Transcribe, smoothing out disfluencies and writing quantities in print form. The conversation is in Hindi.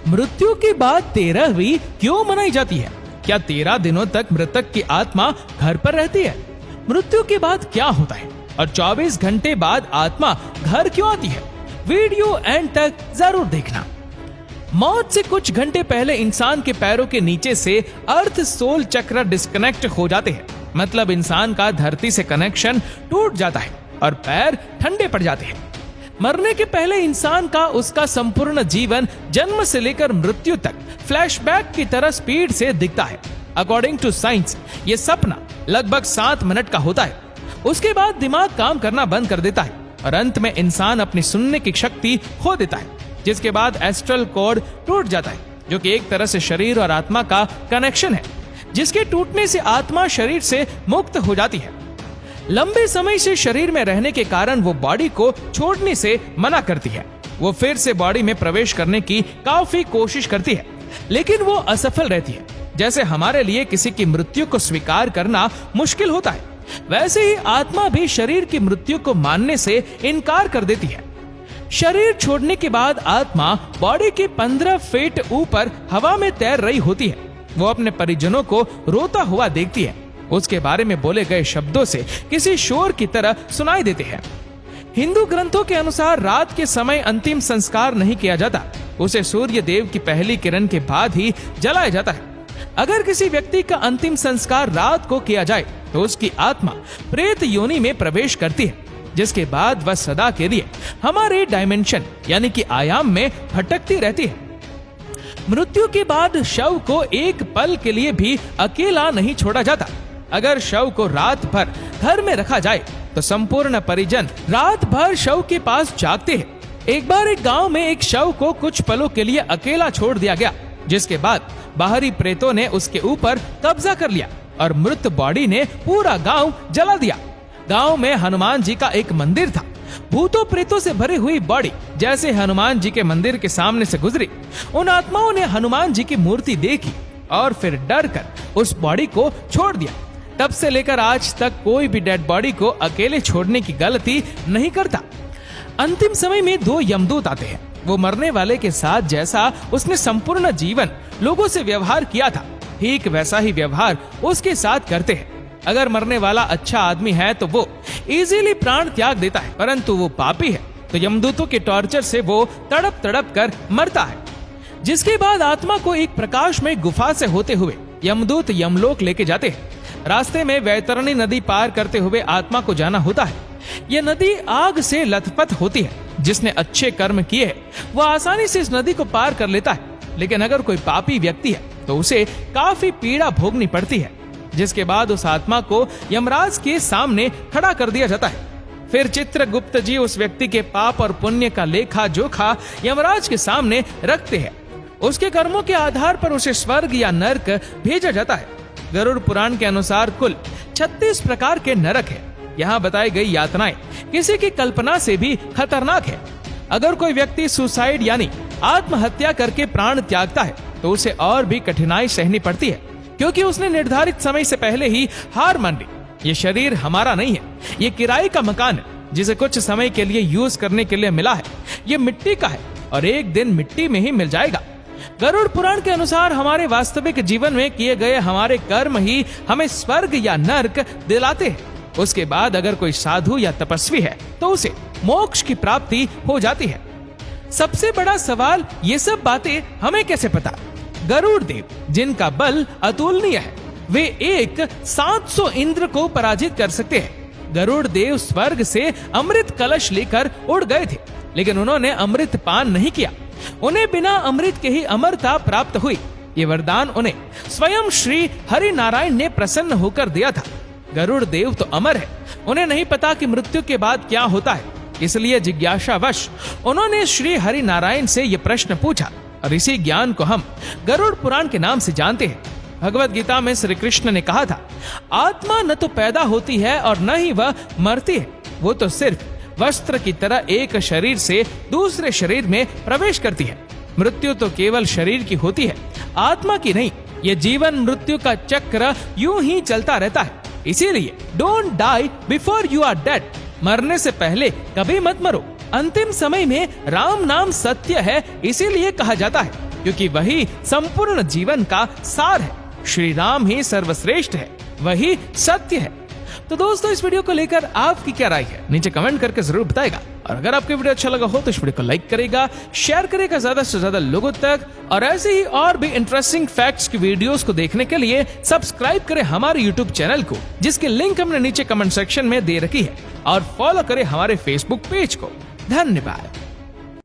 मृत्यु के बाद 13वीं क्यों मनाई जाती है? क्या 13 दिनों तक मृतक की आत्मा घर पर रहती है? मृत्यु के बाद क्या होता है और 24 घंटे बाद आत्मा घर क्यों आती है? वीडियो एंड तक जरूर देखना। मौत से कुछ घंटे पहले इंसान के पैरों के नीचे से अर्थ सोल चक्र डिस्कनेक्ट हो जाते हैं। मतलब इंसान का धरती से कनेक्शन टूट जाता है और पैर ठंडे पड़ जाते हैं। मरने के पहले इंसान का उसका संपूर्ण जीवन जन्म से लेकर मृत्यु तक फ्लैशबैक की तरह स्पीड से दिखता है। अकॉर्डिंग टू साइंस ये सपना लगभग 7 मिनट का होता है। उसके बाद दिमाग काम करना बंद कर देता है और अंत में इंसान अपनी सुनने की शक्ति खो देता है, जिसके बाद एस्ट्रल कॉर्ड टूट जाता है, जो कि एक तरह से शरीर और आत्मा का कनेक्शन है, जिसके टूटने से आत्मा शरीर से मुक्त हो जाती है। लंबे समय से शरीर में रहने के कारण वो बॉडी को छोड़ने से मना करती है। वो फिर से बॉडी में प्रवेश करने की काफी कोशिश करती है, लेकिन वो असफल रहती है। जैसे हमारे लिए किसी की मृत्यु को स्वीकार करना मुश्किल होता है, वैसे ही आत्मा भी शरीर की मृत्यु को मानने से इनकार कर देती है। शरीर छोड़ने के बाद आत्मा बॉडी के 15 फीट ऊपर हवा में तैर रही होती है। वो अपने परिजनों को रोता हुआ देखती है। उसके बारे में बोले गए शब्दों से किसी शोर की तरह सुनाई देते हैं। हिंदू ग्रंथों के अनुसार रात के समय अंतिम संस्कार नहीं किया जाता, उसे सूर्य देव की पहली किरण के बाद ही जलाया जाता है। अगर किसी व्यक्ति का अंतिम संस्कार रात को किया जाए तो उसकी आत्मा प्रेत योनि में प्रवेश करती है, जिसके बाद वह सदा के लिए हमारे डायमेंशन यानी कि आयाम में भटकती रहती है। मृत्यु के बाद शव को एक पल के लिए भी अकेला नहीं छोड़ा जाता। अगर शव को रात भर घर में रखा जाए तो संपूर्ण परिजन रात भर शव के पास जागते हैं। एक बार एक गांव में एक शव को कुछ पलों के लिए अकेला छोड़ दिया गया, जिसके बाद बाहरी प्रेतों ने उसके ऊपर कब्जा कर लिया और मृत बॉडी ने पूरा गांव जला दिया। गांव में हनुमान जी का एक मंदिर था। भूतों प्रेतों से भरी हुई बॉडी जैसे हनुमान जी के मंदिर के सामने से गुजरी, उन आत्माओं ने हनुमान जी की मूर्ति देखी और फिर डर कर उस बॉडी को छोड़ दिया। तब से लेकर आज तक कोई भी डेड बॉडी को अकेले छोड़ने की गलती नहीं करता। अंतिम समय में 2 यमदूत आते हैं। वो मरने वाले के साथ जैसा उसने संपूर्ण जीवन लोगों से व्यवहार किया था, ठीक वैसा ही व्यवहार उसके साथ करते हैं। अगर मरने वाला अच्छा आदमी है तो वो इजीली प्राण त्याग देता है, परंतु वो पापी है तो यमदूतों के टॉर्चर से वो तड़प तड़प कर मरता है। जिसके बाद आत्मा को एक प्रकाश में गुफा से होते हुए यमदूत यमलोक लेके जाते हैं। रास्ते में वैतरणी नदी पार करते हुए आत्मा को जाना होता है। यह नदी आग से लथपथ होती है। जिसने अच्छे कर्म किए हैं वह आसानी से इस नदी को पार कर लेता है, लेकिन अगर कोई पापी व्यक्ति है तो उसे काफी पीड़ा भोगनी पड़ती है। जिसके बाद उस आत्मा को यमराज के सामने खड़ा कर दिया जाता है। फिर चित्रगुप्त जी उस व्यक्ति के पाप और पुण्य का लेखा जोखा यमराज के सामने रखते हैं। उसके कर्मों के आधार पर उसे स्वर्ग या नरक भेजा जाता है। गरुड़ पुराण के अनुसार कुल 36 प्रकार के नरक है। यहाँ बताई गई यातनाएं किसी की कल्पना से भी खतरनाक है। अगर कोई व्यक्ति सुसाइड यानी आत्महत्या करके प्राण त्यागता है तो उसे और भी कठिनाई सहनी पड़ती है, क्योंकि उसने निर्धारित समय से पहले ही हार मान ली। ये शरीर हमारा नहीं है, ये किराए का मकान है जिसे कुछ समय के लिए यूज करने के लिए मिला है। ये मिट्टी का है और एक दिन मिट्टी में ही मिल जाएगा। गरुड़ पुराण के अनुसार हमारे वास्तविक जीवन में किए गए हमारे कर्म ही हमें स्वर्ग या नरक दिलाते हैं। उसके बाद अगर कोई साधु या तपस्वी है तो उसे मोक्ष की प्राप्ति हो जाती है। सबसे बड़ा सवाल ये सब बातें हमें कैसे पता? गरुड़ देव जिनका बल अतुलनीय है, वे एक 700 इंद्र को पराजित कर सकते हैं। गरुड़ देव स्वर्ग से अमृत कलश लेकर उड़ गए थे, लेकिन उन्होंने अमृत पान नहीं किया। उन्हें बिना अमृत के ही अमरता प्राप्त हुई। ये वरदान उन्हें स्वयं श्री हरि नारायण ने प्रसन्न होकर दिया था। गरुड़ देव तो अमर है, उन्हें नहीं पता कि मृत्यु के बाद क्या होता है, इसलिए जिज्ञासावश उन्होंने श्री हरि नारायण से यह प्रश्न पूछा और इसी ज्ञान को हम गरुड़ पुराण के नाम से जानते हैं। भगवत गीता में श्री कृष्ण ने कहा था, आत्मा न तो पैदा होती है और न ही वह मरती है, वो तो सिर्फ वस्त्र की तरह एक शरीर से दूसरे शरीर में प्रवेश करती है। मृत्यु तो केवल शरीर की होती है, आत्मा की नहीं। ये जीवन मृत्यु का चक्र यूं ही चलता रहता है। इसीलिए don't die before you are dead, मरने से पहले कभी मत मरो। अंतिम समय में राम नाम सत्य है, इसीलिए कहा जाता है क्योंकि वही संपूर्ण जीवन का सार है। श्री राम ही सर्वश्रेष्ठ है, वही सत्य है। तो दोस्तों, इस वीडियो को लेकर आपकी क्या राय है, नीचे कमेंट करके जरूर बताएगा। और अगर आपको वीडियो अच्छा लगा हो तो इस वीडियो को लाइक करेगा, शेयर करेगा ज्यादा से ज्यादा लोगों तक। और ऐसे ही और भी इंटरेस्टिंग फैक्ट्स की वीडियोस को देखने के लिए सब्सक्राइब करें हमारे यूट्यूब चैनल को, जिसकी लिंक हमने नीचे कमेंट सेक्शन में दे रखी है। और फॉलो करें हमारे फेसबुक पेज को। धन्यवाद।